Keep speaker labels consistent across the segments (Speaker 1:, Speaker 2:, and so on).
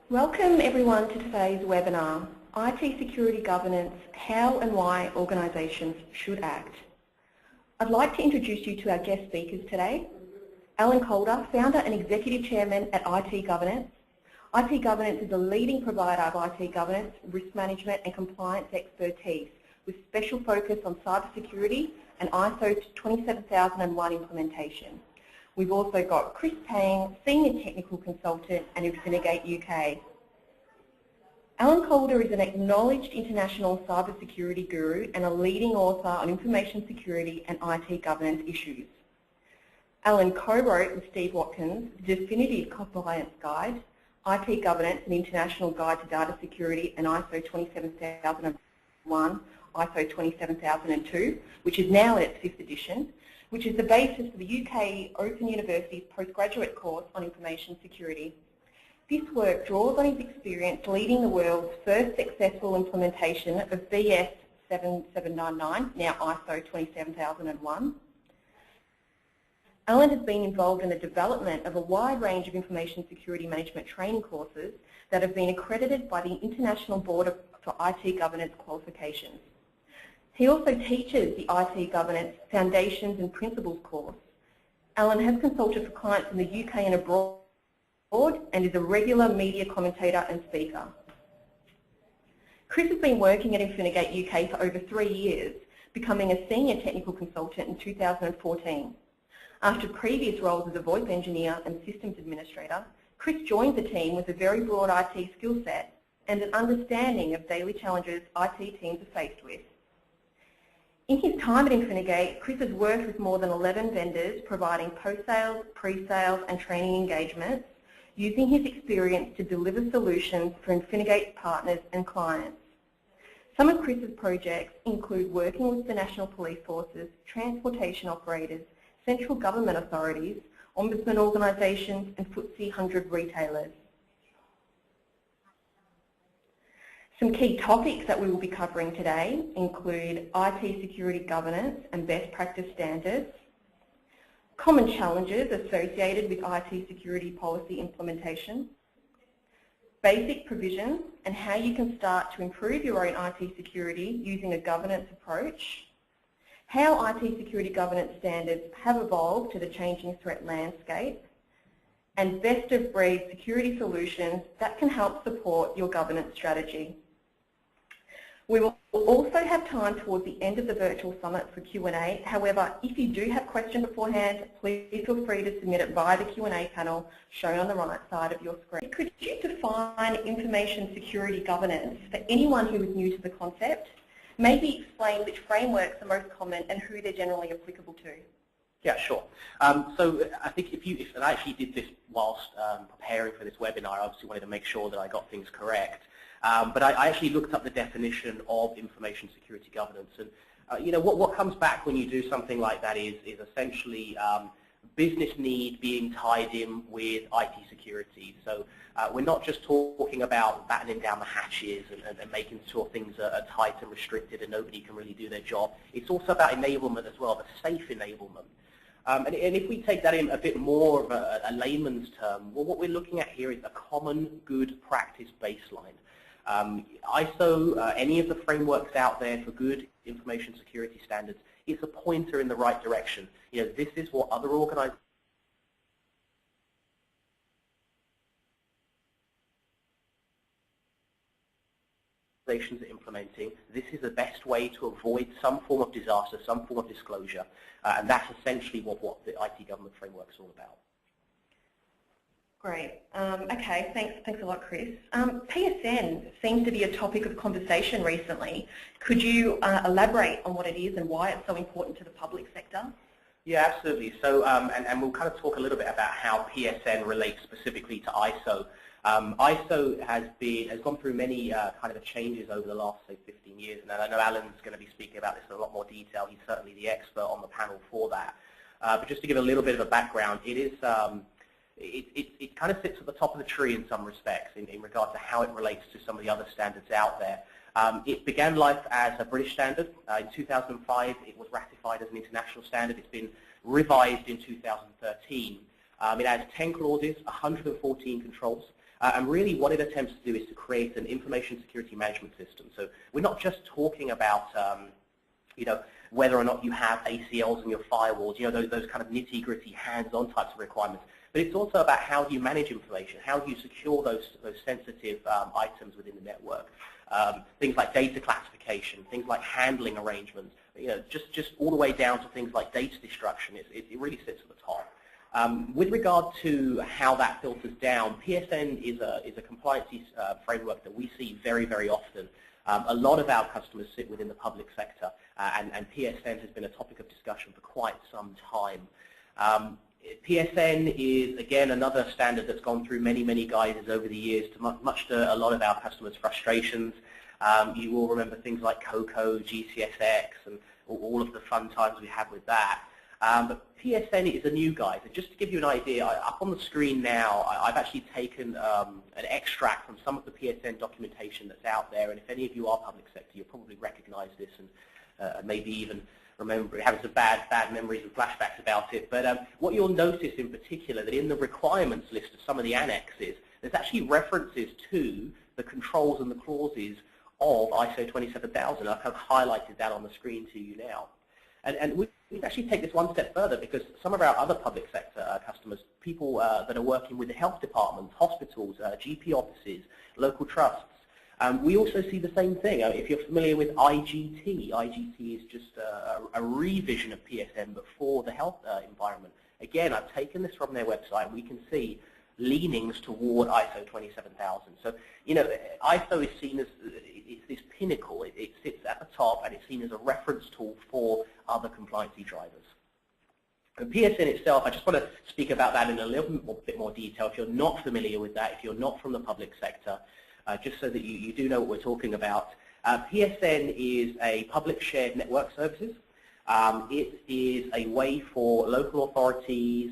Speaker 1: Welcome everyone to today's webinar, IT Security Governance, How and Why Organisations Should Act. I'd like to introduce you to our guest speakers today. Alan Calder, Founder and Executive Chairman at IT Governance. IT Governance is a leading provider of IT governance, risk management and compliance expertise with special focus on cybersecurity and ISO 27001 implementation. We've also got Chris Tang, Senior Technical Consultant at Infinigate UK. Alan Calder is an acknowledged international cybersecurity guru and a leading author on information security and IT governance issues. Alan co-wrote with Steve Watkins the Definitive Compliance Guide, IT Governance, an International Guide to Data Security and ISO 27001, ISO 27002, which is now in its 5th edition, which is the basis for the UK Open University's postgraduate course on information security. This work draws on his experience leading the world's first successful implementation of BS 7799, now ISO 27001. Alan has been involved in the development of a wide range of information security management training courses that have been accredited by the International Board for IT Governance Qualifications. He also teaches the IT Governance Foundations and Principles course. Alan has consulted for clients in the UK and abroad and is a regular media commentator and speaker. Chris has been working at Infinigate UK for over 3 years, becoming a senior technical consultant in 2014. After previous roles as a VoIP engineer and systems administrator, Chris joined the team with a very broad IT skill set and an understanding of daily challenges IT teams are faced with. In his time at Infinigate, Chris has worked with more than 11 vendors providing post-sales, pre-sales and training engagements, using his experience to deliver solutions for Infinigate partners and clients. Some of Chris's projects include working with the National Police Forces, transportation operators, central government authorities, ombudsman organisations and FTSE 100 retailers. Some key topics that we will be covering today include IT security governance and best practice standards, common challenges associated with IT security policy implementation, basic provisions and how you can start to improve your own IT security using a governance approach, how IT security governance standards have evolved to the changing threat landscape, and best of breed security solutions that can help support your governance strategy. We will also have time towards the end of the virtual summit for Q&A. However, if you do have questions beforehand, please feel free to submit it via the Q&A panel shown on the right side of your screen. Could you define information security governance for anyone who is new to the concept? Maybe explain which frameworks are most common and who they're generally applicable to.
Speaker 2: Yeah, sure. So I think and I actually did this whilst preparing for this webinar. I obviously wanted to make sure that I got things correct. But I actually looked up the definition of information security governance, and you know what comes back when you do something like that is essentially business need being tied in with IT security. So we're not just talking about battening down the hatches and making sure things are tight and restricted and nobody can really do their job. It's also about enablement as well, but safe enablement. And if we take that in a bit more of a layman's term, well, what we're looking at here is a common good practice baseline. ISO, any of the frameworks out there for good information security standards, is a pointer in the right direction. You know, this is what other organizations are implementing. This is the best way to avoid some form of disaster, some form of disclosure, and that's essentially what the IT government framework is all about.
Speaker 1: Great. Okay, thanks a lot, Chris. PSN seems to be a topic of conversation recently. Could you elaborate on what it is and why it's so important to the public sector?
Speaker 2: Yeah, absolutely. So, and we'll kind of talk a little bit about how PSN relates specifically to ISO. ISO has gone through many kind of changes over the last, say, 15 years, and I know Alan's going to be speaking about this in a lot more detail. He's certainly the expert on the panel for that. But just to give a little bit of a background, it is it kind of sits at the top of the tree in some respects in regard to how it relates to some of the other standards out there. It began life as a British standard. In 2005, it was ratified as an international standard. It's been revised in 2013. It has 10 clauses, 114 controls, And really what it attempts to do is to create an information security management system. So we're not just talking about whether or not you have ACLs in your firewalls, those kind of nitty-gritty, hands-on types of requirements. But it's also about how do you manage information, how do you secure those sensitive items within the network. Things like data classification, things like handling arrangements, just all the way down to things like data destruction. It really sits at the top. With regard to how that filters down, PSN is a compliancy framework that we see very, very often. A lot of our customers sit within the public sector, and PSN has been a topic of discussion for quite some time. PSN is, again, another standard that's gone through many, many guises over the years, much to a lot of our customers' frustrations. You will remember things like COCO, GCSX, and all of the fun times we had with that. But PSN is a new guide. And just to give you an idea, up on the screen now, I've actually taken an extract from some of the PSN documentation that's out there. And if any of you are public sector, you'll probably recognize this and maybe even remember having some bad memories and flashbacks about it. But what you'll notice in particular, that in the requirements list of some of the annexes, there's actually references to the controls and the clauses of ISO 27000. I've kind of highlighted that on the screen to you now. And we can actually take this one step further, because some of our other public sector customers, people that are working with the health departments, hospitals, GP offices, local trusts, we also see the same thing. If you're familiar with IGT, IGT is just a revision of PSN but for the health environment. Again, I've taken this from their website, and we can see leanings toward ISO 27000. So, ISO is seen as it's this pinnacle. It sits at the top, and it's seen as a reference tool for other compliancy drivers. And PSN itself, I just want to speak about that in a little bit more detail. If you're not familiar with that, if you're not from the public sector, just so that you do know what we're talking about. PSN is a public shared network services. It is a way for local authorities,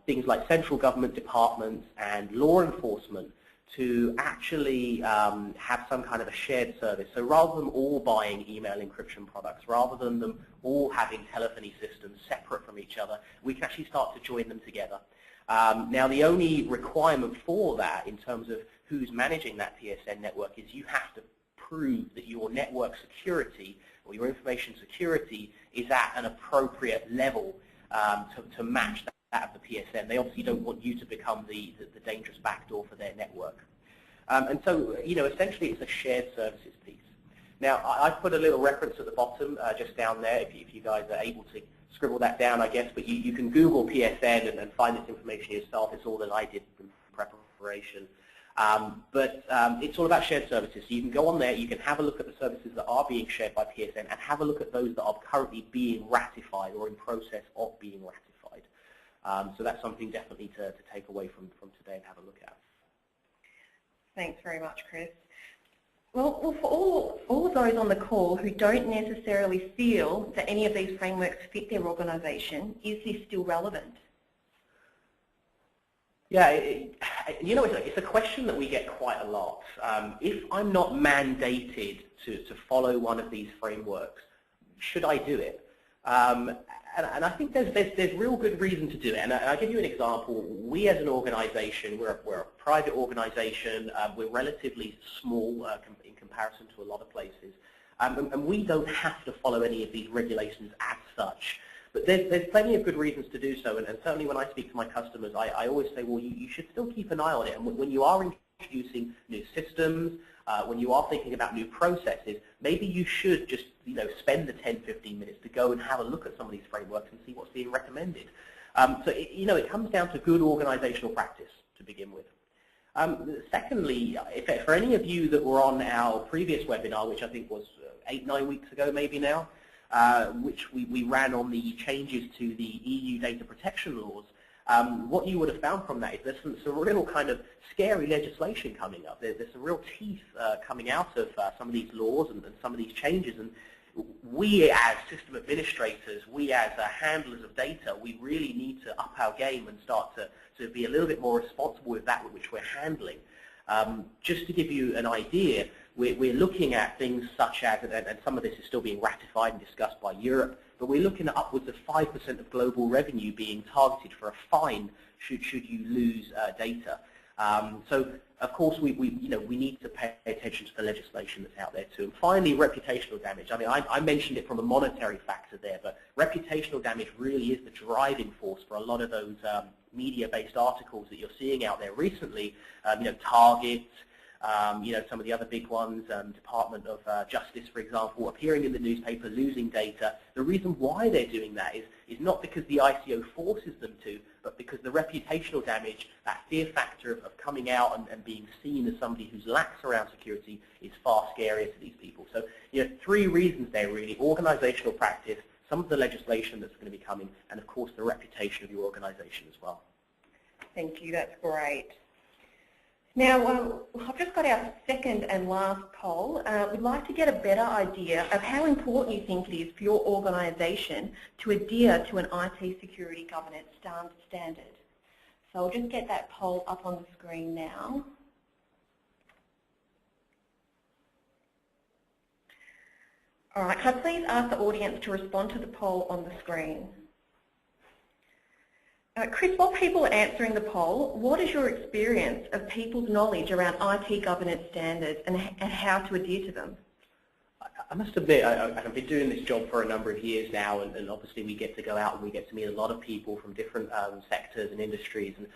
Speaker 2: things like central government departments and law enforcement to actually have some kind of a shared service. So rather than all buying email encryption products, rather than them all having telephony systems separate from each other, we can actually start to join them together. Now, the only requirement for that in terms of who's managing that PSN network is you have to prove that your network security or your information security is at an appropriate level to match that of the PSN. They obviously don't want you to become the dangerous backdoor for their network. And so, essentially it's a shared services piece. Now, I've put a little reference at the bottom, just down there, if you guys are able to scribble that down, I guess, but you can Google PSN and find this information yourself. It's all that I did in preparation. But it's all about shared services. So you can go on there, you can have a look at the services that are being shared by PSN and have a look at those that are currently being ratified or in process of being ratified. So that's something definitely to take away from today and have a look at.
Speaker 1: Thanks very much, Chris. Well, for all of those on the call who don't necessarily feel that any of these frameworks fit their organisation, is this still relevant?
Speaker 2: Yeah, it's a question that we get quite a lot. If I'm not mandated to follow one of these frameworks, should I do it? And I think there's real good reason to do it. And I'll give you an example. We as an organisation, we're a private organisation. We're relatively small in comparison to a lot of places. And we don't have to follow any of these regulations as such. But there's plenty of good reasons to do so. And certainly when I speak to my customers, I always say, well, you should still keep an eye on it. And when you are introducing new systems, when you are thinking about new processes, maybe you should just spend the 10-15 minutes to go and have a look at some of these frameworks and see what's being recommended. So it comes down to good organizational practice to begin with. Secondly, for any of you that were on our previous webinar, which I think was 8-9 weeks ago maybe now, which we ran on the changes to the EU data protection laws, what you would have found from that is there's some real kind of scary legislation coming up. There's some real teeth coming out of some of these laws and some of these changes. And we as system administrators, we as handlers of data, we really need to up our game and start to be a little bit more responsible with that which we're handling. Just to give you an idea, we're looking at things such as, and some of this is still being ratified and discussed by Europe, but we're looking at upwards of 5% of global revenue being targeted for a fine should you lose data. So of course we need to pay attention to the legislation that's out there too. And finally, reputational damage. I mean, I mentioned it from a monetary factor there, but reputational damage really is the driving force for a lot of those media-based articles that you're seeing out there recently. Target, some of the other big ones, Department of Justice, for example, appearing in the newspaper, losing data. The reason why they're doing that is not because the ICO forces them to, but because the reputational damage, that fear factor of coming out and being seen as somebody who's lax around security is far scarier to these people. So, three reasons there really: organizational practice, some of the legislation that's going to be coming, and of course the reputation of your organization as well.
Speaker 1: Thank you, that's great. Now, I've just got our second and last poll. We'd like to get a better idea of how important you think it is for your organisation to adhere to an IT security governance standard. So I'll just get that poll up on the screen now. All right, can I please ask the audience to respond to the poll on the screen? Chris, while people are answering the poll, what is your experience of people's knowledge around IT governance standards and how to adhere to them?
Speaker 2: I must admit, I've been doing this job for a number of years now, and obviously we get to go out and we get to meet a lot of people from different sectors and industries, and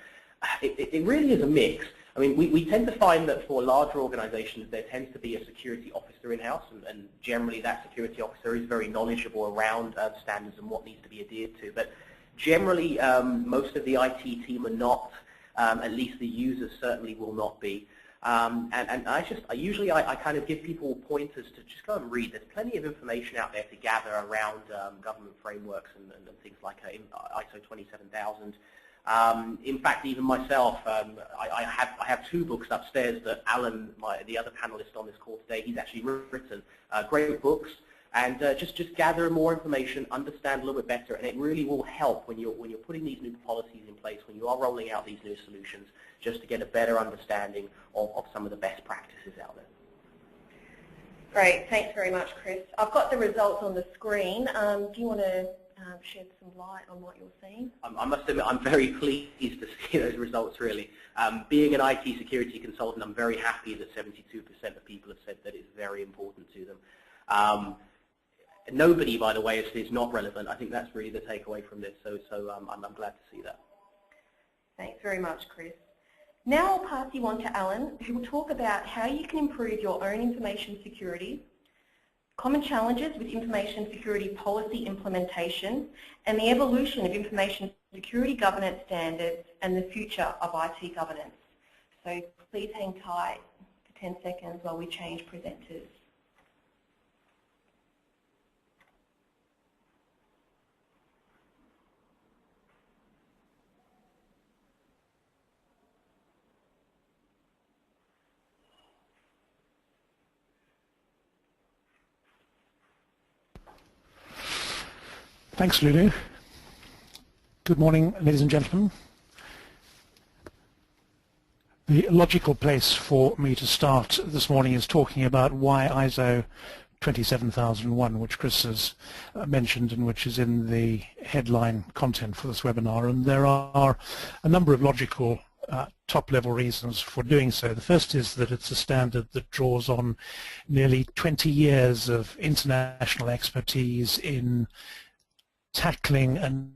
Speaker 2: it really is a mix. I mean, we tend to find that for larger organizations there tends to be a security officer in-house, and generally that security officer is very knowledgeable around standards and what needs to be adhered to. But generally, most of the IT team are not, at least the users certainly will not be. And I usually kind of give people pointers to just go and read. There's plenty of information out there to gather around government frameworks and things like ISO 27000. In fact, even myself, I have two books upstairs that Alan, the other panelist on this call today, he's actually written. Great books. And just gather more information, understand a little bit better, and it really will help when you're putting these new policies in place, when you are rolling out these new solutions, just to get a better understanding of some of the best practices out there.
Speaker 1: Great, thanks very much, Chris. I've got the results on the screen. Do you want to shed some light on what you're seeing?
Speaker 2: I must admit, I'm very pleased to see those results, really. Being an IT security consultant, I'm very happy that 72% of people have said that it's very important to them. Nobody, by the way, is not relevant. I think that's really the takeaway from this, so I'm glad to see that.
Speaker 1: Thanks very much, Chris. Now I'll pass you on to Alan, who will talk about how you can improve your own information security, common challenges with information security policy implementation, and the evolution of information security governance standards and the future of IT governance. So please hang tight for 10 seconds while we change presenters.
Speaker 3: Thanks, Lulu. Good morning, ladies and gentlemen. The logical place for me to start this morning is talking about why ISO 27001, which Chris has mentioned and which is in the headline content for this webinar. And there are a number of logical top-level reasons for doing so. The first is that it's a standard that draws on nearly 20 years of international expertise in tackling and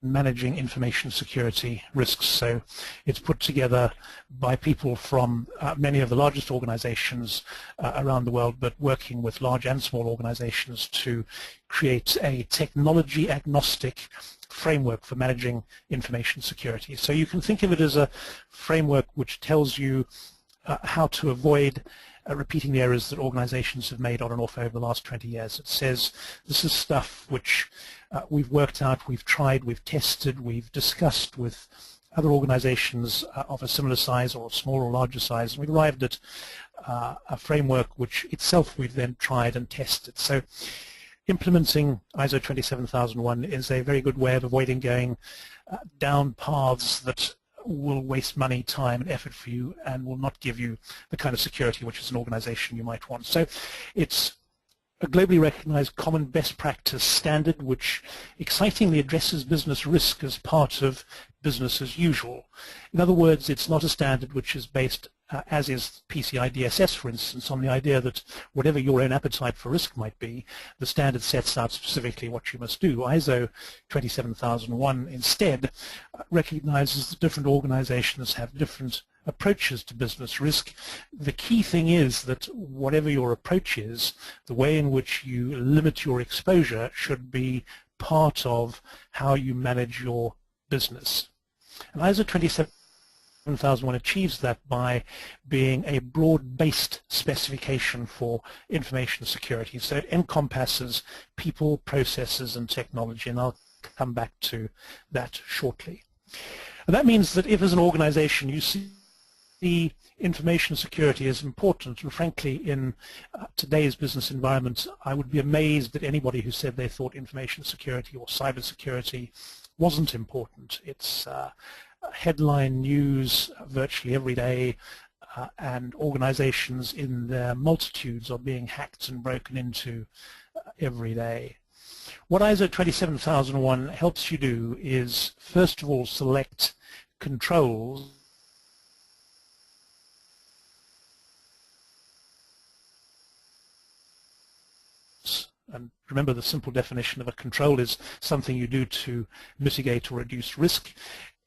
Speaker 3: managing information security risks. So it's put together by people from many of the largest organizations around the world, but working with large and small organizations to create a technology agnostic framework for managing information security. So you can think of it as a framework which tells you how to avoid repeating the errors that organizations have made on and off over the last 20 years. It says this is stuff which we've worked out, we've tried, we've tested, we've discussed with other organizations of a similar size or small or larger size, and we've arrived at a framework which itself we've then tried and tested. So implementing ISO 27001 is a very good way of avoiding going down paths that will waste money, time and effort for you and will not give you the kind of security which as an organization you might want. So it's a globally recognized common best practice standard which excitingly addresses business risk as part of business as usual. In other words, it's not a standard which is based, as is PCI DSS, for instance, on the idea that whatever your own appetite for risk might be, the standard sets out specifically what you must do. ISO 27001 instead recognizes that different organizations have different approaches to business risk. The key thing is that whatever your approach is, the way in which you limit your exposure should be part of how you manage your business. And ISO 27001 achieves that by being a broad-based specification for information security. So it encompasses people, processes, and technology, and I'll come back to that shortly. And that means that if as an organization you see the information security is important, and frankly in today's business environment I would be amazed at anybody who said they thought information security or cybersecurity wasn't important. It's headline news virtually every day, and organizations in their multitudes are being hacked and broken into every day. What ISO 27001 helps you do is first of all select controls and remember the simple definition of a control is something you do to mitigate or reduce risk.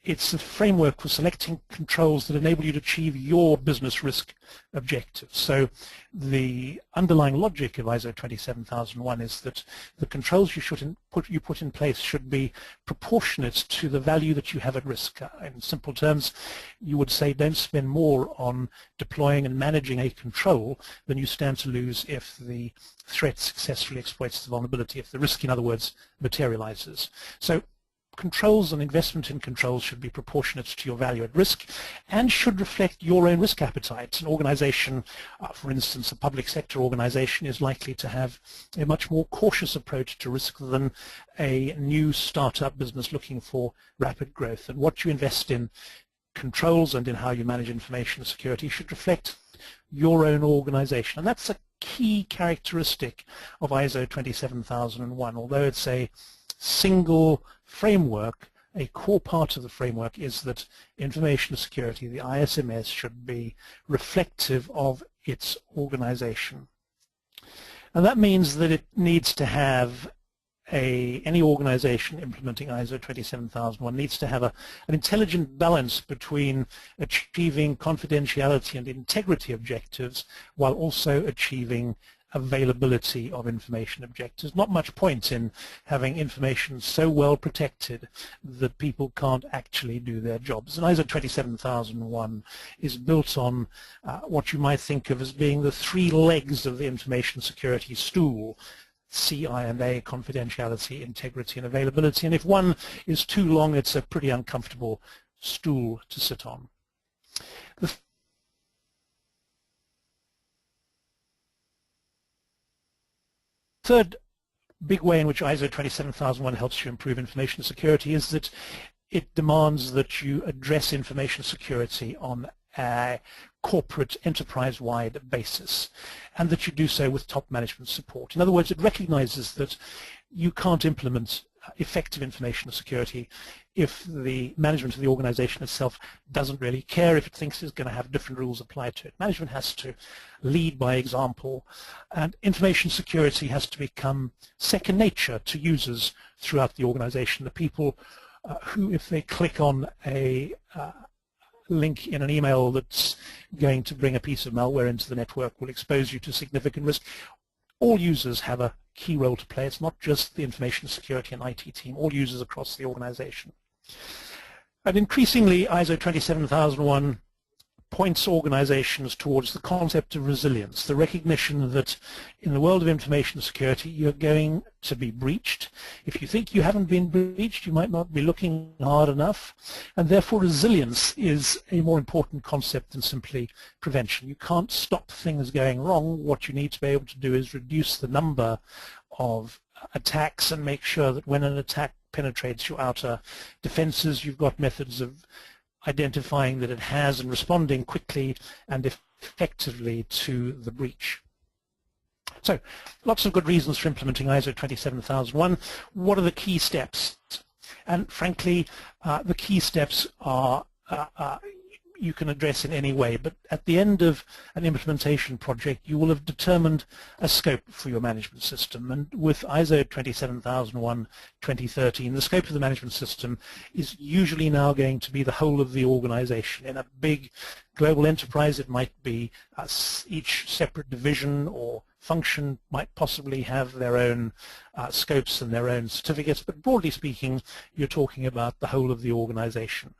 Speaker 3: It's a framework for selecting controls that enable you to achieve your business risk objectives. So the underlying logic of ISO 27001 is that the controls you put in place should be proportionate to the value that you have at risk. In simple terms, you would say don't spend more on deploying and managing a control than you stand to lose if the threat successfully exploits the vulnerability, if the risk, in other words, materializes. So controls and investment in controls should be proportionate to your value at risk and should reflect your own risk appetite. An organization, for instance, a public sector organization, is likely to have a much more cautious approach to risk than a new startup business looking for rapid growth. And what you invest in controls and in how you manage information security should reflect your own organization. And that's a key characteristic of ISO 27001. Although it's a single framework, a core part of the framework is that information security, the ISMS, should be reflective of its organization. And that means that it needs to have any organization implementing ISO 27001 needs to have an intelligent balance between achieving confidentiality and integrity objectives while also achieving availability of information objectives. Not much point in having information so well protected that people can't actually do their jobs. And ISO 27001 is built on what you might think of as being the three legs of the information security stool: CI&A, confidentiality, integrity, and availability. And if one is too long, it's a pretty uncomfortable stool to sit on. The third big way in which ISO 27001 helps you improve information security is that it demands that you address information security on a corporate enterprise-wide basis, and that you do so with top management support. In other words, it recognizes that you can't implement effective information security if the management of the organization itself doesn't really care, if it thinks it's going to have different rules applied to it. Management has to lead by example, and information security has to become second nature to users throughout the organization. The people who, if they click on a link in an email that's going to bring a piece of malware into the network, will expose you to significant risk. All users have a key role to play. It's not just the information security and IT team, all users across the organization. And increasingly, ISO 27001 points organizations towards the concept of resilience, the recognition that in the world of information security you're going to be breached. If you think you haven't been breached, you might not be looking hard enough, and therefore resilience is a more important concept than simply prevention. You can't stop things going wrong. What you need to be able to do is reduce the number of attacks and make sure that when an attack penetrates your outer defenses, you've got methods of identifying that it has and responding quickly and effectively to the breach. So, lots of good reasons for implementing ISO 27001. What are the key steps? And frankly, the key steps are you can address in any way, but at the end of an implementation project, you will have determined a scope for your management system. And with ISO 27001-2013, the scope of the management system is usually now going to be the whole of the organization. In a big global enterprise, it might be each separate division or function might possibly have their own scopes and their own certificates, but broadly speaking, you're talking about the whole of the organization.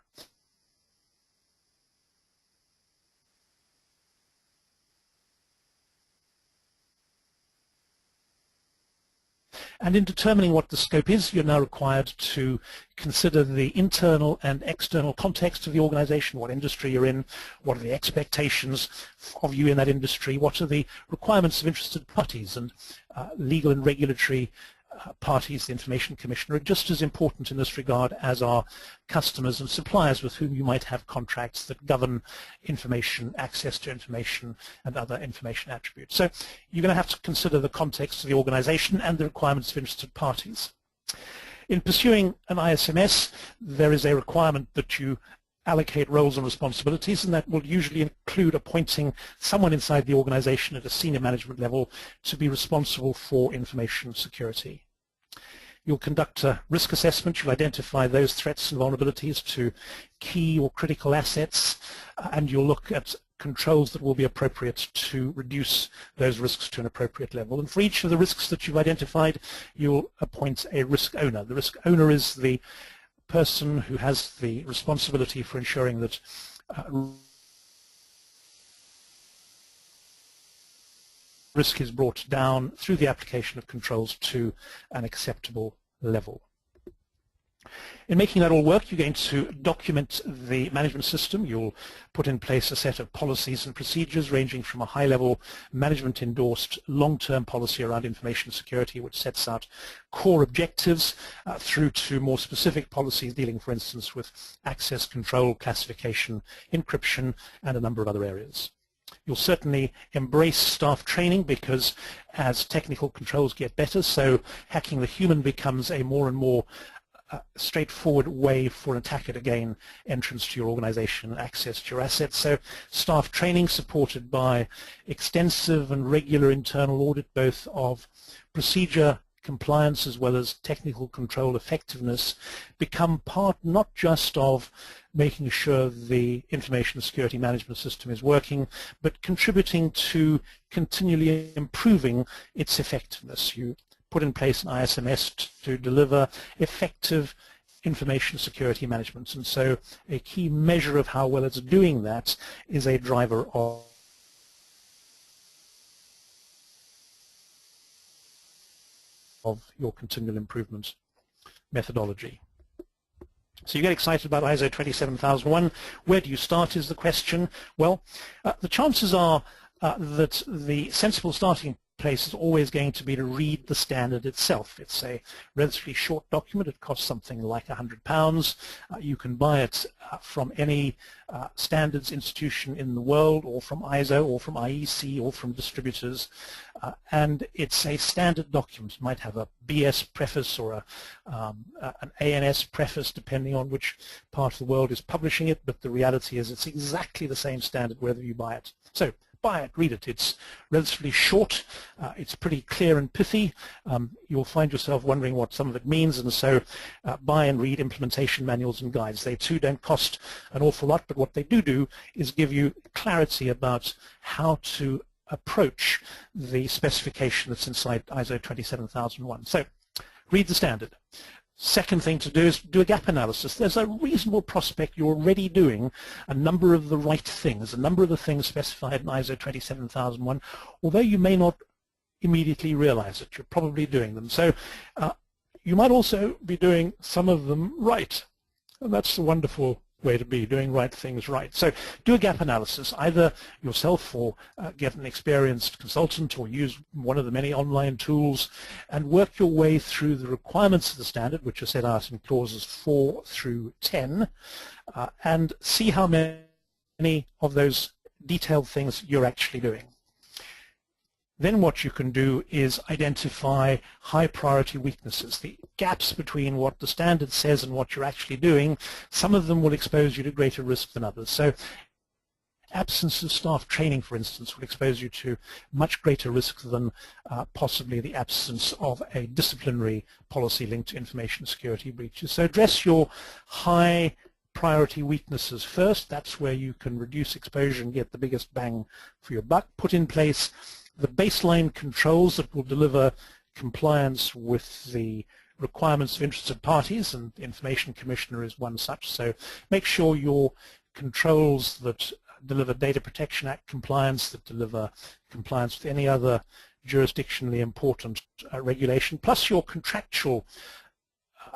Speaker 3: And in determining what the scope is, you're now required to consider the internal and external context of the organization, what industry you're in, what are the expectations of you in that industry, what are the requirements of interested parties, and legal and regulatory parties, the Information Commissioner, are just as important in this regard as are customers and suppliers with whom you might have contracts that govern information, access to information, and other information attributes. So you're going to have to consider the context of the organization and the requirements of interested parties. In pursuing an ISMS, there is a requirement that you allocate roles and responsibilities, and that will usually include appointing someone inside the organization at a senior management level to be responsible for information security. You'll conduct a risk assessment. You'll identify those threats and vulnerabilities to key or critical assets, and you'll look at controls that will be appropriate to reduce those risks to an appropriate level. And for each of the risks that you've identified, you'll appoint a risk owner. The risk owner is the person who has the responsibility for ensuring that risk is brought down through the application of controls to an acceptable level. In making that all work, you're going to document the management system. You'll put in place a set of policies and procedures ranging from a high-level management-endorsed long-term policy around information security, which sets out core objectives, through to more specific policies dealing, for instance, with access control, classification, encryption, and a number of other areas. You'll certainly embrace staff training, because as technical controls get better, so hacking the human becomes a more and more straightforward way for an attacker to gain entrance to your organization and access to your assets. So staff training supported by extensive and regular internal audit, both of procedure compliance as well as technical control effectiveness, become part not just of making sure the information security management system is working, but contributing to continually improving its effectiveness. You put in place an ISMS to deliver effective information security management, and so a key measure of how well it's doing that is a driver of your continual improvement methodology. So you get excited about ISO 27001. Where do you start is the question. Well, the chances are that the sensible starting place is always going to be to read the standard itself. It's a relatively short document. It costs something like £100. You can buy it from any standards institution in the world, or from ISO, or from IEC, or from distributors. And it's a standard document. It might have a BS preface or an ANS preface, depending on which part of the world is publishing it, but the reality is it's exactly the same standard whether you buy it. So buy it, read it. It's relatively short. It's pretty clear and pithy. You'll find yourself wondering what some of it means, and so buy and read implementation manuals and guides. They too don't cost an awful lot, but what they do is give you clarity about how to approach the specification that's inside ISO 27001. So read the standard. Second thing to do is do a gap analysis. There's a reasonable prospect you're already doing a number of the right things, a number of the things specified in ISO 27001, although you may not immediately realize it. You're probably doing them. So you might also be doing some of them right. And that's the wonderful way to be, doing right things right. So do a gap analysis, either yourself or get an experienced consultant, or use one of the many online tools, and work your way through the requirements of the standard, which are set out in clauses 4 through 10, and see how many of those detailed things you're actually doing. Then what you can do is identify high priority weaknesses, the gaps between what the standard says and what you're actually doing. Some of them will expose you to greater risk than others. So absence of staff training, for instance, will expose you to much greater risk than possibly the absence of a disciplinary policy linked to information security breaches. So address your high priority weaknesses first. That's where you can reduce exposure and get the biggest bang for your buck. Put in place the baseline controls that will deliver compliance with the requirements of interested parties, and the Information Commissioner is one such. So make sure your controls that deliver Data Protection Act compliance, that deliver compliance with any other jurisdictionally important regulation, plus your contractual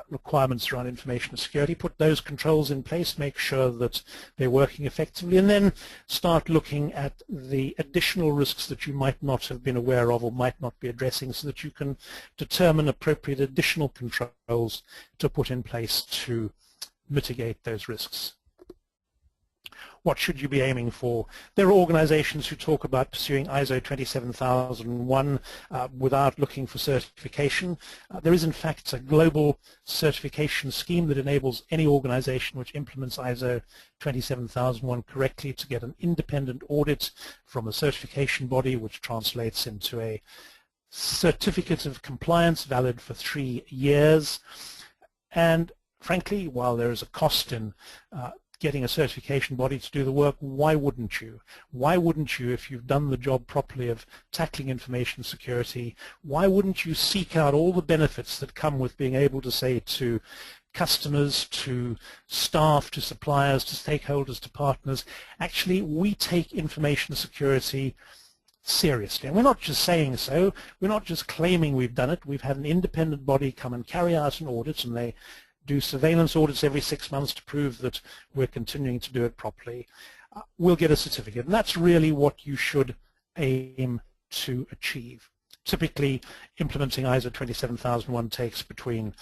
Speaker 3: requirements around information security, put those controls in place, make sure that they're working effectively, and then start looking at the additional risks that you might not have been aware of or might not be addressing, so that you can determine appropriate additional controls to put in place to mitigate those risks. What should you be aiming for? There are organizations who talk about pursuing ISO 27001 without looking for certification. There is in fact a global certification scheme that enables any organization which implements ISO 27001 correctly to get an independent audit from a certification body, which translates into a certificate of compliance valid for 3 years. And frankly, while there is a cost in getting a certification body to do the work, why wouldn't you? Why wouldn't you, if you've done the job properly of tackling information security, why wouldn't you seek out all the benefits that come with being able to say to customers, to staff, to suppliers, to stakeholders, to partners, actually we take information security seriously. And we're not just saying so, we're not just claiming we've done it, we've had an independent body come and carry out an audit, and they do surveillance audits every 6 months to prove that we're continuing to do it properly. We'll get a certificate, and that's really what you should aim to achieve. Typically, implementing ISO 27001 takes between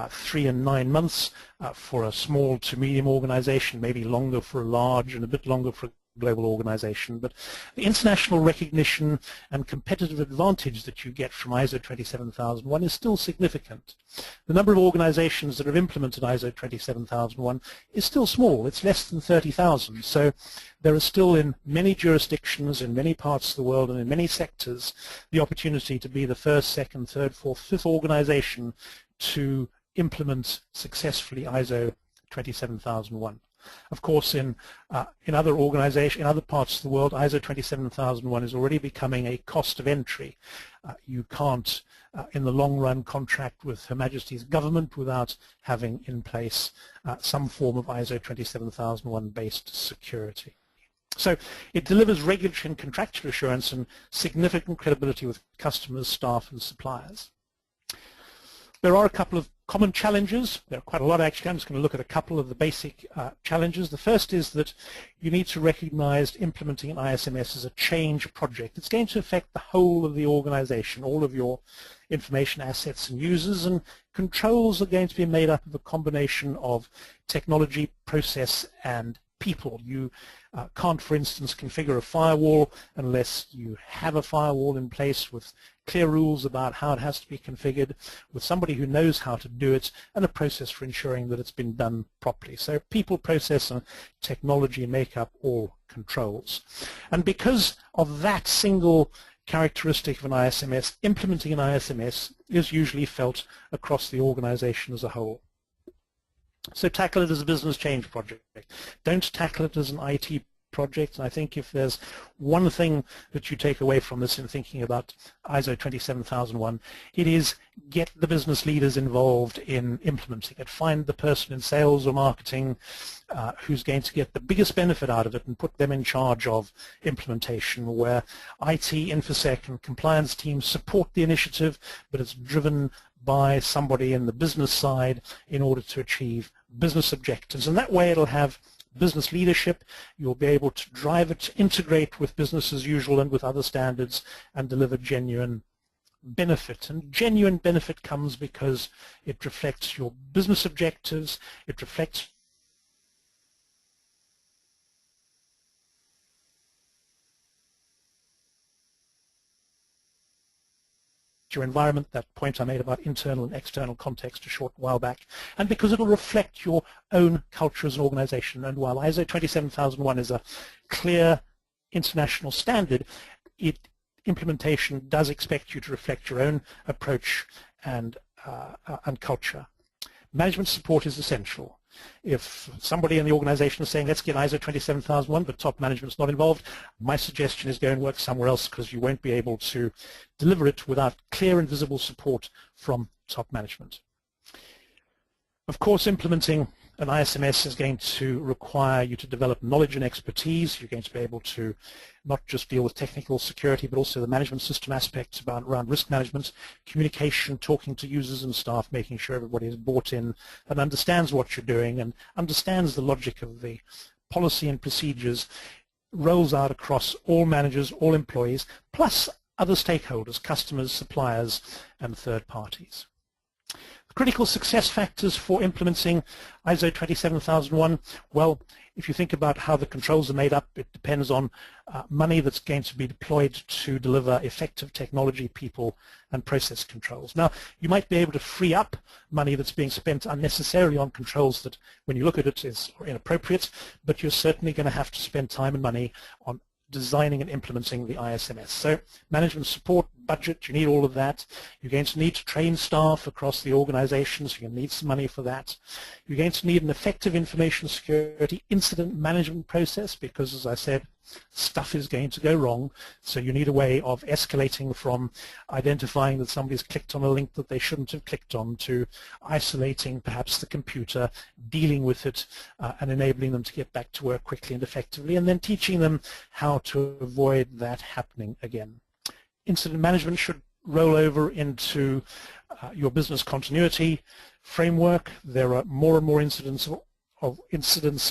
Speaker 3: 3 and 9 months for a small to medium organization, maybe longer for a large and a bit longer for a global organization. But the international recognition and competitive advantage that you get from ISO 27001 is still significant. The number of organizations that have implemented ISO 27001 is still small. It's less than 30,000. So there are still, in many jurisdictions, in many parts of the world and in many sectors, the opportunity to be the first, second, third, fourth, fifth organization to implement successfully ISO 27001. Of course, in other organizations, in other parts of the world, ISO 27001 is already becoming a cost of entry. You can't, in the long run, contract with Her Majesty's government without having in place some form of ISO 27001 based security. So it delivers regulatory and contractual assurance and significant credibility with customers, staff, and suppliers. There are a couple of common challenges. There are quite a lot, actually. I'm just going to look at a couple of the basic challenges. The first is that you need to recognize implementing an ISMS as a change project. It's going to affect the whole of the organization, all of your information assets and users, and controls are going to be made up of a combination of technology, process, and people. You can't, for instance, configure a firewall unless you have a firewall in place with clear rules about how it has to be configured, with somebody who knows how to do it, and a process for ensuring that it's been done properly. So people, process, and technology make up all controls. And because of that single characteristic of an ISMS, implementing an ISMS is usually felt across the organization as a whole. So tackle it as a business change project. Don't tackle it as an IT project. And I think if there's one thing that you take away from this in thinking about ISO 27001, it is get the business leaders involved in implementing it. Find the person in sales or marketing who's going to get the biggest benefit out of it and put them in charge of implementation, where IT, InfoSec, and compliance teams support the initiative, but it's driven by somebody in the business side in order to achieve business objectives. And that way it'll have business leadership. You'll be able to drive it, integrate with business as usual and with other standards, and deliver genuine benefit. And genuine benefit comes because it reflects your business objectives, it reflects your environment, that point I made about internal and external context a short while back, and because it will reflect your own culture as an organization. And while ISO 27001 is a clear international standard, implementation does expect you to reflect your own approach and culture. Management support is essential. If somebody in the organization is saying, let's get ISO 27001, but top management's not involved, my suggestion is go and work somewhere else, because you won't be able to deliver it without clear and visible support from top management. Of course, implementing an ISMS is going to require you to develop knowledge and expertise. You're going to be able to not just deal with technical security, but also the management system aspects around risk management, communication, talking to users and staff, making sure everybody is bought in and understands what you're doing and understands the logic of the policy and procedures, rolls out across all managers, all employees, plus other stakeholders, customers, suppliers, and third parties. Critical success factors for implementing ISO 27001, well, if you think about how the controls are made up, it depends on money that's going to be deployed to deliver effective technology, people, and process controls. Now, you might be able to free up money that's being spent unnecessarily on controls that, when you look at it, is inappropriate, but you're certainly going to have to spend time and money on designing and implementing the ISMS. So management support, budget, you need all of that. You're going to need to train staff across the organization, so you're going to need some money for that. You're going to need an effective information security incident management process, because, as I said, stuff is going to go wrong, so you need a way of escalating from identifying that somebody's clicked on a link that they shouldn't have clicked on to isolating perhaps the computer, dealing with it, and enabling them to get back to work quickly and effectively, and then teaching them how to avoid that happening again. Incident management should roll over into your business continuity framework. There are more and more incidents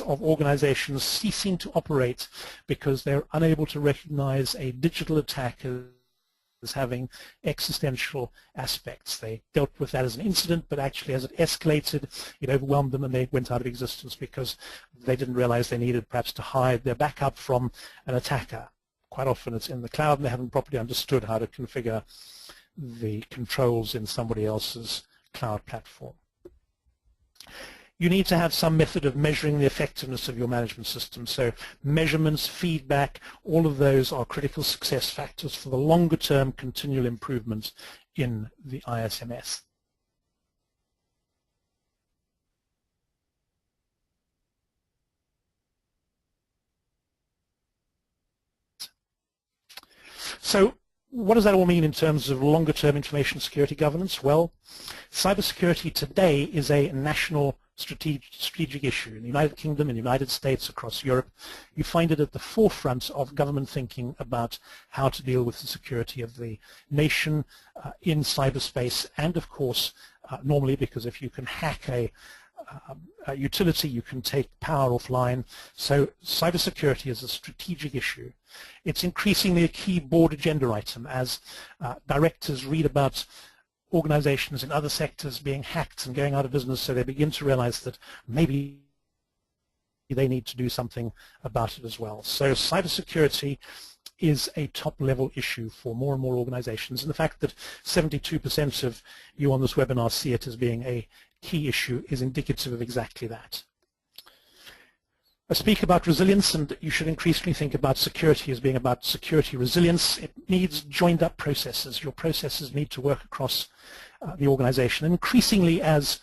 Speaker 3: of organizations ceasing to operate because they're unable to recognize a digital attack as having existential aspects. They dealt with that as an incident, but actually as it escalated, it overwhelmed them and they went out of existence because they didn't realize they needed perhaps to hide their backup from an attacker. Quite often it's in the cloud and they haven't properly understood how to configure the controls in somebody else's cloud platform. You need to have some method of measuring the effectiveness of your management system. So measurements, feedback, all of those are critical success factors for the longer-term continual improvement in the ISMS. So what does that all mean in terms of longer-term information security governance? Well, cybersecurity today is a national strategic issue. In the United Kingdom, in the United States, across Europe, you find it at the forefront of government thinking about how to deal with the security of the nation in cyberspace, and of course, normally, because if you can hack a utility, you can take power offline. So cybersecurity is a strategic issue. It's increasingly a key board agenda item as directors read about organizations in other sectors being hacked and going out of business, so they begin to realize that maybe they need to do something about it as well. So cybersecurity is a top-level issue for more and more organizations, and the fact that 72% of you on this webinar see it as being a key issue is indicative of exactly that. I speak about resilience, and you should increasingly think about security as being about security resilience. It needs joined up processes. Your processes need to work across the organization. And increasingly, as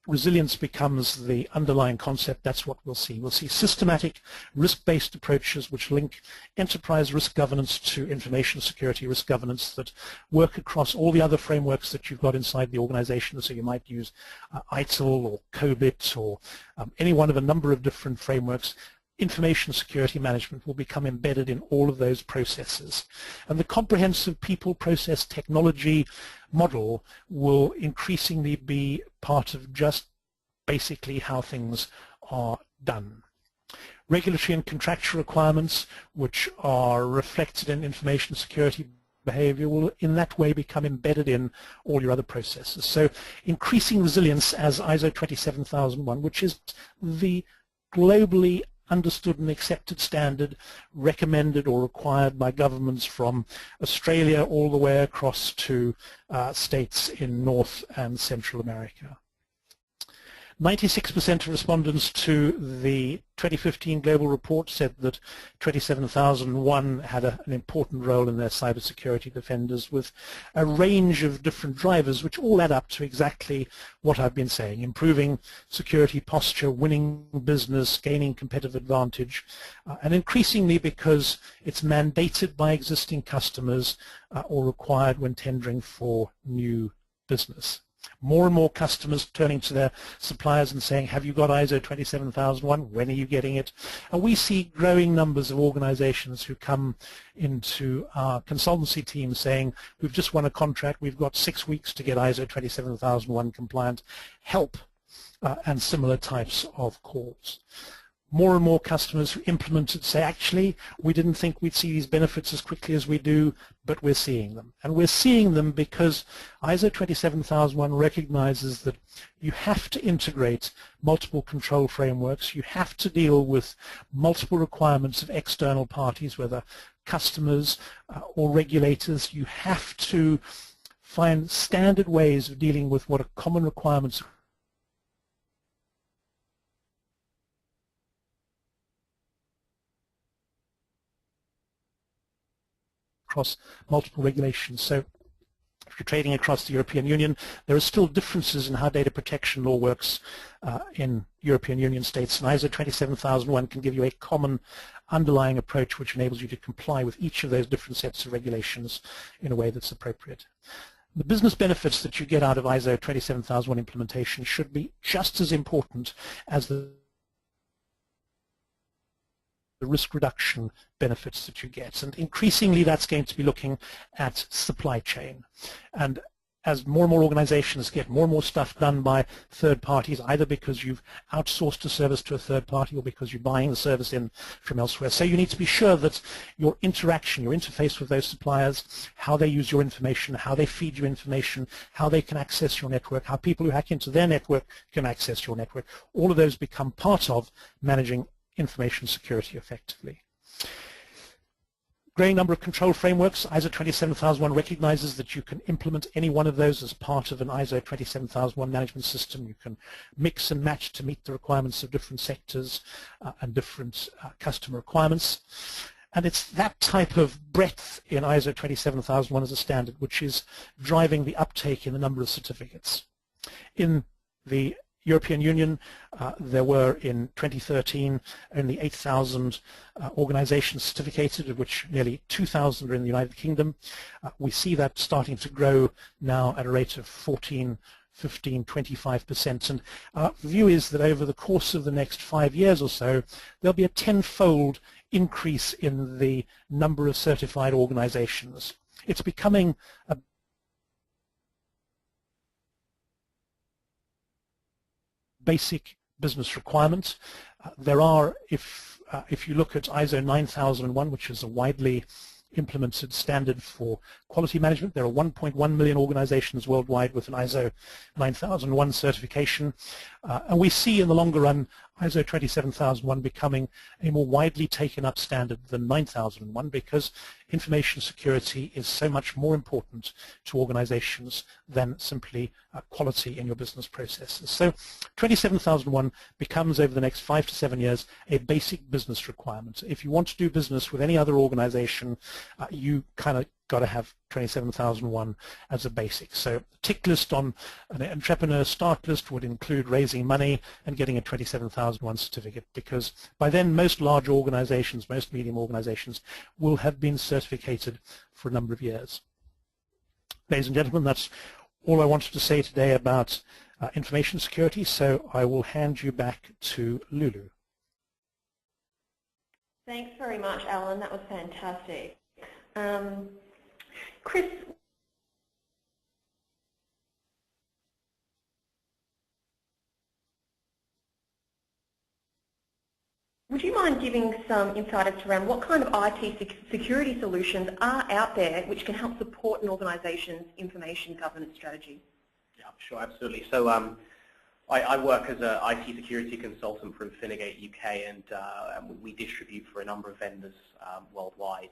Speaker 3: resilience becomes the underlying concept, that's what we'll see. We'll see systematic risk-based approaches which link enterprise risk governance to information security risk governance that work across all the other frameworks that you've got inside the organization. So you might use ITIL or COBIT or any one of a number of different frameworks. Information security management will become embedded in all of those processes. And the comprehensive people, process, technology model will increasingly be part of just basically how things are done. Regulatory and contractual requirements, which are reflected in information security behavior, will in that way become embedded in all your other processes. So increasing resilience as ISO 27001, which is the globally understood and accepted standard recommended or required by governments from Australia all the way across to states in North and Central America. 96% of respondents to the 2015 global report said that 27001 had an important role in their cybersecurity defenders, with a range of different drivers which all add up to exactly what I've been saying: improving security posture, winning business, gaining competitive advantage, and increasingly because it's mandated by existing customers or required when tendering for new business. More and more customers turning to their suppliers and saying, have you got ISO 27001? When are you getting it? And we see growing numbers of organizations who come into our consultancy team saying, we've just won a contract, we've got 6 weeks to get ISO 27001 compliant, help, and similar types of calls. More and more customers who implemented say, actually, we didn't think we'd see these benefits as quickly as we do, but we're seeing them. And we're seeing them because ISO 27001 recognizes that you have to integrate multiple control frameworks, you have to deal with multiple requirements of external parties, whether customers or regulators. You have to find standard ways of dealing with what are common requirements across multiple regulations. So if you're trading across the European Union, there are still differences in how data protection law works in European Union states, and ISO 27001 can give you a common underlying approach which enables you to comply with each of those different sets of regulations in a way that's appropriate. The business benefits that you get out of ISO 27001 implementation should be just as important as the risk reduction benefits that you get, and increasingly that's going to be looking at supply chain. And as more and more organizations get more and more stuff done by third parties, either because you've outsourced a service to a third party or because you're buying the service in from elsewhere. So you need to be sure that your interaction, your interface with those suppliers, how they use your information, how they feed you information, how they can access your network, how people who hack into their network can access your network, all of those become part of managing information security effectively. Growing number of control frameworks. ISO 27001 recognizes that you can implement any one of those as part of an ISO 27001 management system. You can mix and match to meet the requirements of different sectors and different customer requirements. And it's that type of breadth in ISO 27001 as a standard which is driving the uptake in the number of certificates. In the European Union, there were in 2013 only 8,000 organizations certificated, of which nearly 2,000 are in the United Kingdom. We see that starting to grow now at a rate of 14, 15, 25%. And our view is that over the course of the next 5 years or so, there'll be a tenfold increase in the number of certified organizations. It's becoming a basic business requirement. There are, if you look at ISO 9001, which is a widely implemented standard for quality management, there are 1.1 million organizations worldwide with an ISO 9001 certification. And we see in the longer run ISO 27001 becoming a more widely taken up standard than 9001 because information security is so much more important to organizations than simply quality in your business processes. So 27001 becomes over the next 5 to 7 years a basic business requirement. If you want to do business with any other organization, you kind of got to have 27001 as a basic. So the tick list on an entrepreneur start list would include raising money and getting a 27001 certificate, because by then most large organizations, most medium organizations will have been certificated for a number of years. Ladies and gentlemen, that's all I wanted to say today about information security, so I will hand you back to Lulu.
Speaker 1: Thanks very much, Alan. That was fantastic. Chris, would you mind giving some insight as to around what kind of IT security solutions are out there which can help support an organization's information governance strategy?
Speaker 2: Yeah, sure, absolutely. So I work as an IT security consultant from Finegate UK, and we distribute for a number of vendors worldwide.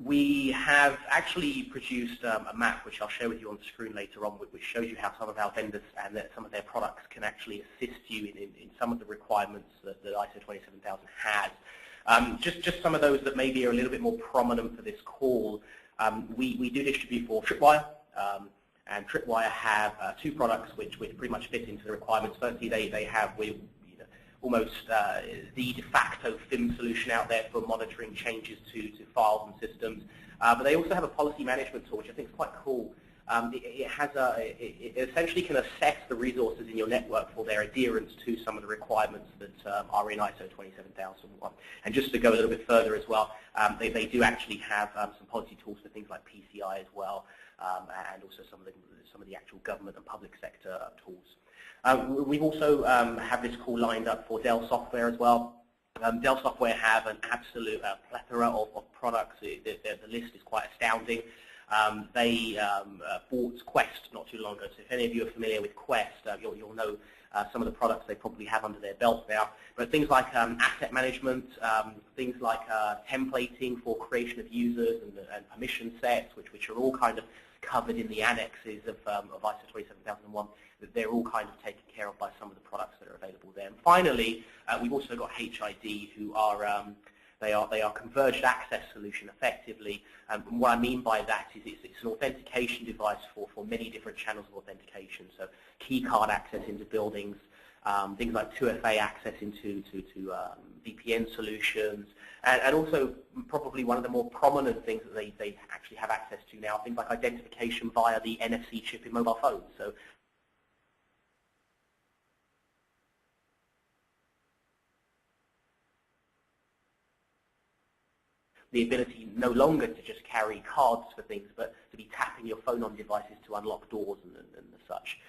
Speaker 2: We have actually produced a map, which I'll share with you on the screen later on, which shows you how some of our vendors and some of their products can actually assist you in some of the requirements that ISO 27000 has. Just some of those that maybe are a little bit more prominent for this call. We do distribute for Tripwire, and Tripwire have two products which pretty much fit into the requirements. Firstly, they have almost the de facto FIM solution out there for monitoring changes to files and systems. But they also have a policy management tool, which I think is quite cool. It essentially can assess the resources in your network for their adherence to some of the requirements that are in ISO 27001. And just to go a little bit further as well, they do actually have some policy tools for things like PCI as well, and also some of the actual government and public sector tools. We've also have this call lined up for Dell Software as well. Dell Software have an absolute plethora of products. The list is quite astounding. They bought Quest not too long ago, so if any of you are familiar with Quest, you'll know some of the products they probably have under their belt now. But things like asset management, things like templating for creation of users and permission sets, which are all kind of covered in the annexes of ISO 27001, that they're all kind of taken care of by some of the products that are available there. And finally, we've also got HID, who are they are converged access solution effectively. And what I mean by that is it's an authentication device for many different channels of authentication. So key card access into buildings, things like 2FA access into VPN solutions, and also probably one of the more prominent things that they actually have access to now, things like identification via the NFC chip in mobile phones. So the ability no longer to just carry cards for things, but to be tapping your phone on devices to unlock doors and such.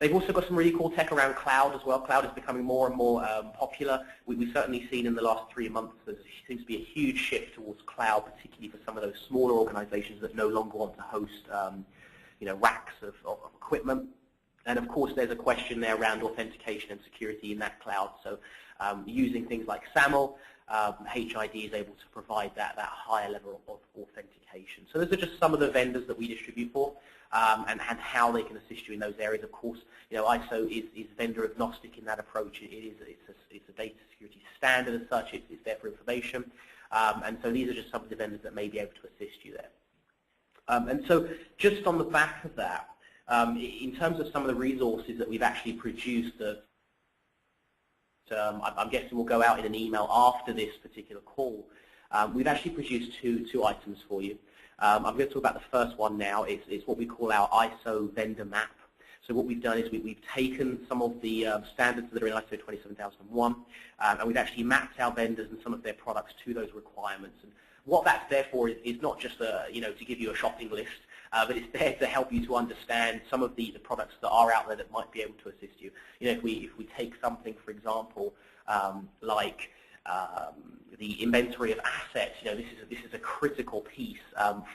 Speaker 2: They've also got some really cool tech around cloud as well. Cloud is becoming more and more popular. We've certainly seen in the last 3 months there seems to be a huge shift towards cloud, particularly for some of those smaller organizations that no longer want to host racks of equipment. And of course, there's a question there around authentication and security in that cloud. So using things like SAML, HID is able to provide that higher level of authentication. So those are just some of the vendors that we distribute for, and how they can assist you in those areas. Of course, ISO is vendor agnostic in that approach. It's a data security standard as such. It's there for information, and so these are just some of the vendors that may be able to assist you there. And so just on the back of that, in terms of some of the resources that we've actually produced that I'm guessing will go out in an email after this particular call, we've actually produced two items for you. I'm going to talk about the first one now. It's what we call our ISO vendor map. So what we've done is we've taken some of the standards that are in ISO 27001, and we've actually mapped our vendors and some of their products to those requirements. And what that's there for is not just to give you a shopping list, but it's there to help you to understand some of the products that are out there that might be able to assist you. If we take something, for example, like the inventory of assets, this is a critical piece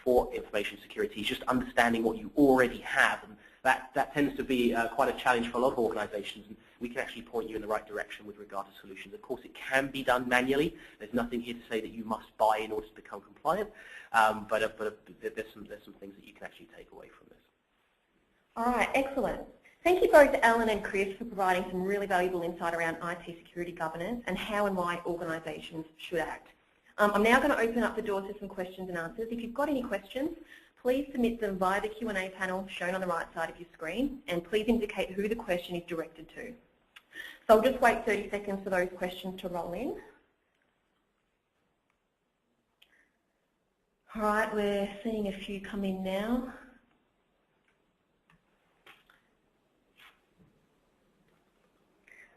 Speaker 2: for information security. Just understanding what you already have, and that tends to be quite a challenge for a lot of organizations. And we can actually point you in the right direction with regard to solutions. Of course, it can be done manually. There's nothing here to say that you must buy in order to become compliant, but there's some things that you can actually take away from this.
Speaker 1: All right, excellent. Thank you both, Alan and Chris, for providing some really valuable insight around IT security governance and how and why organisations should act. I'm now going to open up the door to some questions and answers. If you've got any questions, please submit them via the Q&A panel shown on the right side of your screen, and please indicate who the question is directed to. So I'll just wait 30 seconds for those questions to roll in. All right, we're seeing a few come in now.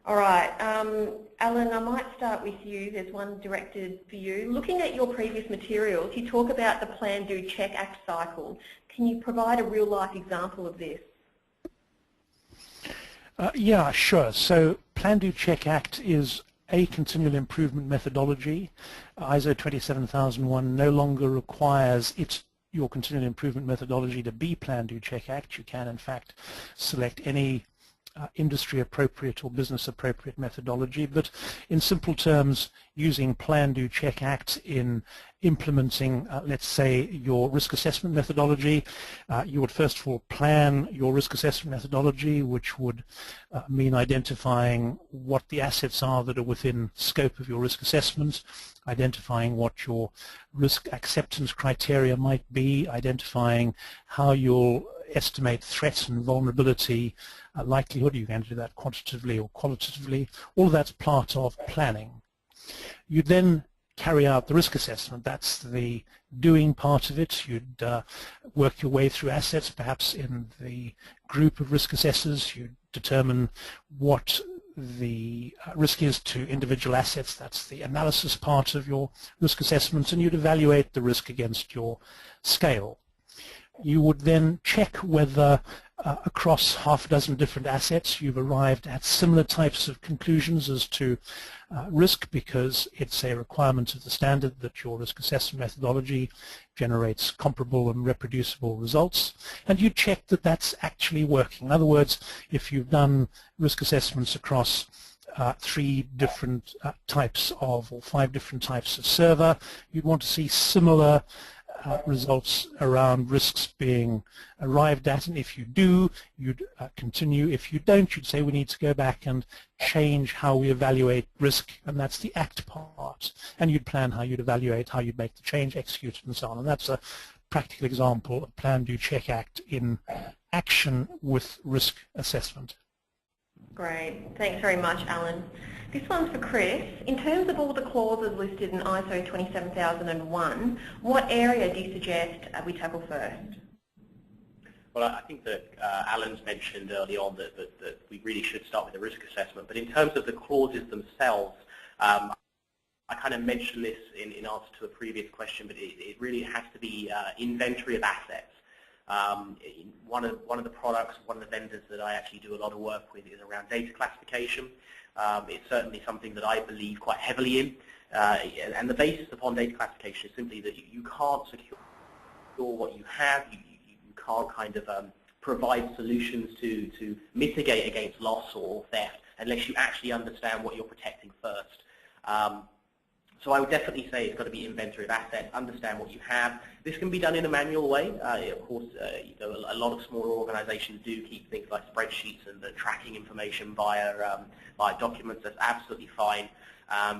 Speaker 1: All right, Alan, I might start with you. There's one directed for you. Looking at your previous materials, you talk about the Plan, Do, Check, Act cycle. Can you provide a real-life example of this?
Speaker 3: Yeah, sure. So Plan, Do, Check, Act is a continual improvement methodology. ISO 27001 no longer requires your continual improvement methodology to be Plan, Do, Check, Act. You can, in fact, select any industry appropriate or business appropriate methodology, but in simple terms, using Plan, Do, Check, Act in implementing, let's say, your risk assessment methodology. You would first of all plan your risk assessment methodology, which would mean identifying what the assets are that are within scope of your risk assessment, identifying what your risk acceptance criteria might be, identifying how you'll estimate threats and vulnerability likelihood. You can do that quantitatively or qualitatively. All of that's part of planning. You then carry out the risk assessment. That's the doing part of it. You'd work your way through assets, perhaps in the group of risk assessors. You determine what the risk is to individual assets. That's the analysis part of your risk assessment, and you'd evaluate the risk against your scale. You would then check whether across half a dozen different assets you've arrived at similar types of conclusions as to risk, because it's a requirement of the standard that your risk assessment methodology generates comparable and reproducible results, and you check that that's actually working. In other words, if you've done risk assessments across 3 different types of, or 5 different types of server, you'd want to see similar results around risks being arrived at, and if you do, you'd continue. If you don't, you'd say we need to go back and change how we evaluate risk, and that's the act part, and you'd plan how you'd evaluate, how you'd make the change, execute it, and so on. And that's a practical example of Plan, Do, Check, Act in action with risk assessment.
Speaker 1: Great, thanks very much, Alan. This one's for Chris. In terms of all the clauses listed in ISO 27001, what area do you suggest we tackle first?
Speaker 2: Well, I think that Alan's mentioned early on that we really should start with the risk assessment, but in terms of the clauses themselves, I kind of mentioned this in answer to a previous question, but it really has to be inventory of assets. One of the products, one of the vendors that I actually do a lot of work with is around data classification. It's certainly something that I believe quite heavily in, and the basis upon data classification is simply that you can't secure what you have. You can't kind of provide solutions to mitigate against loss or theft unless you actually understand what you're protecting first. So I would definitely say it's got to be inventory of assets, understand what you have. This can be done in a manual way. Of course, a lot of smaller organizations do keep things like spreadsheets and tracking information via documents. That's absolutely fine.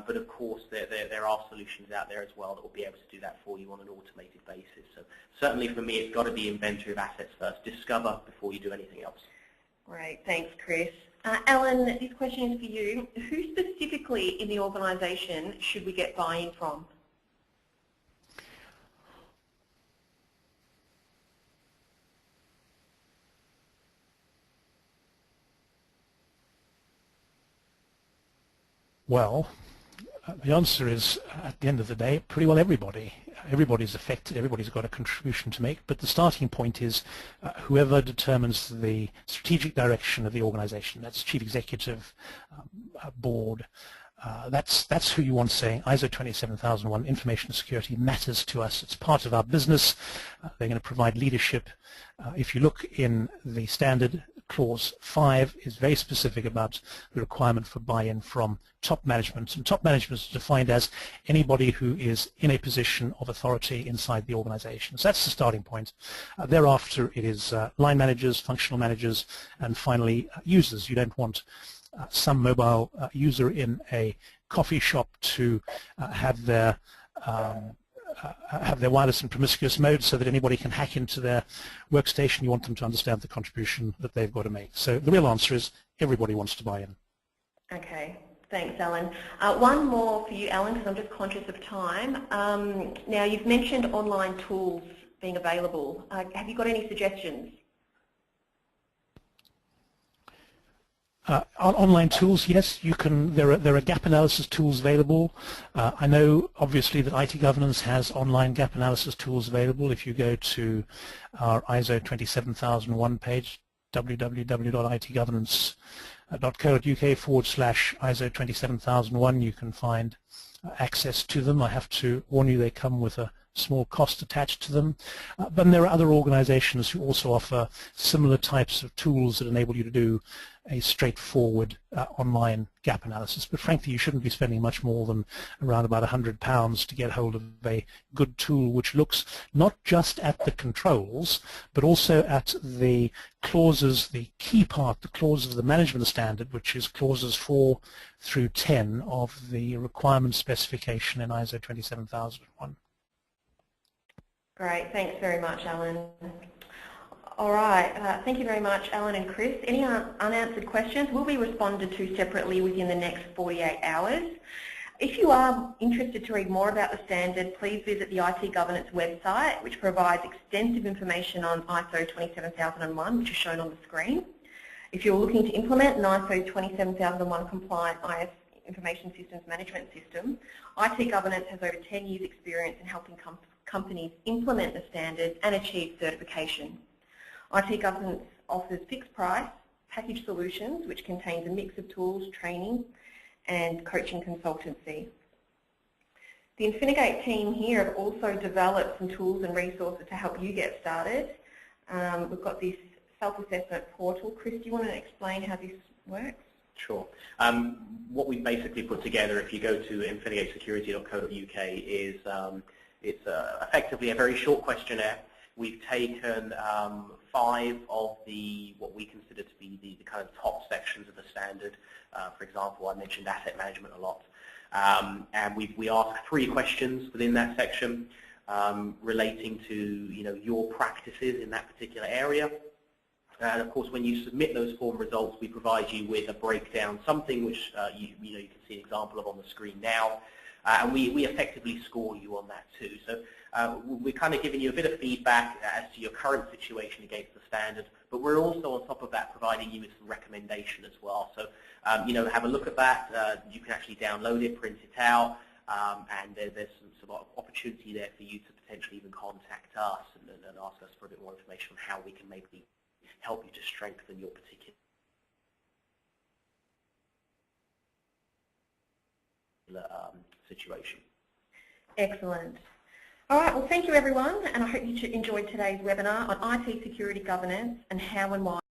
Speaker 2: But of course, there are solutions out there as well that will be able to do that for you on an automated basis. So certainly for me, it's got to be inventory of assets first. Discover before you do anything else.
Speaker 1: Great, thanks, Chris. Alan, this question is for you. Who specifically in the organisation should we get buy-in from?
Speaker 3: Well, the answer is, at the end of the day, pretty well everybody. Everybody's affected, everybody's got a contribution to make, but the starting point is whoever determines the strategic direction of the organization. That's chief executive, board. That's who you want saying ISO 27001, information security matters to us. It's part of our business. They're going to provide leadership. If you look in the standard, Clause 5 is very specific about the requirement for buy-in from top management, and top management is defined as anybody who is in a position of authority inside the organization. So that's the starting point. Thereafter it is line managers, functional managers, and finally users. You don't want some mobile user in a coffee shop to have their wireless in promiscuous mode so that anybody can hack into their workstation. You want them to understand the contribution that they've got to make. So the real answer is everybody wants to buy in.
Speaker 1: Okay, thanks, Alan. One more for you, Alan, because I'm just conscious of time. Now, you've mentioned online tools being available. Have you got any suggestions?
Speaker 3: Online tools, yes, you can. There are gap analysis tools available. I know, obviously, that IT governance has online gap analysis tools available. If you go to our ISO 27001 page, www.itgovernance.co.uk/ISO 27001, you can find access to them. I have to warn you, they come with a small cost attached to them. But there are other organizations who also offer similar types of tools that enable you to do a straightforward online gap analysis. But frankly, you shouldn't be spending much more than around about £100 to get hold of a good tool which looks not just at the controls, but also at the clauses, the key part, the clauses of the management standard, which is clauses 4 through 10 of the requirement specification in ISO 27001.
Speaker 1: Great, thanks very much, Alan. All right, thank you very much, Alan and Chris. Any unanswered questions will be responded to separately within the next 48 hours. If you are interested to read more about the standard, please visit the IT Governance website, which provides extensive information on ISO 27001, which is shown on the screen. If you're looking to implement an ISO 27001 compliant IS Information Systems Management System, IT Governance has over 10 years' experience in helping companies implement the standard and achieve certification. IT Governance offers fixed price, package solutions, which contains a mix of tools, training, and coaching consultancy. The Infinigate team here have also developed some tools and resources to help you get started. We've got this self-assessment portal. Chris, do you want to explain how this works?
Speaker 2: Sure. What we've basically put together, if you go to infinigatesecurity.co.uk, is it's effectively a very short questionnaire. We've taken 5 of what we consider to be the kind of top sections of the standard. For example, I mentioned asset management a lot. And we ask 3 questions within that section relating to your practices in that particular area. And of course, when you submit those form results, we provide you with a breakdown, something which you can see an example of on the screen now. And we effectively score you on that too. So we're kind of giving you a bit of feedback as to your current situation against the standard, but we're also on top of that providing you with some recommendation as well. So have a look at that. You can actually download it, print it out, and there's some opportunity there for you to potentially even contact us and ask us for a bit more information on how we can maybe help you to strengthen your particular situation.
Speaker 1: Excellent. All right, well, thank you everyone, and I hope you enjoyed today's webinar on IT security governance and how and why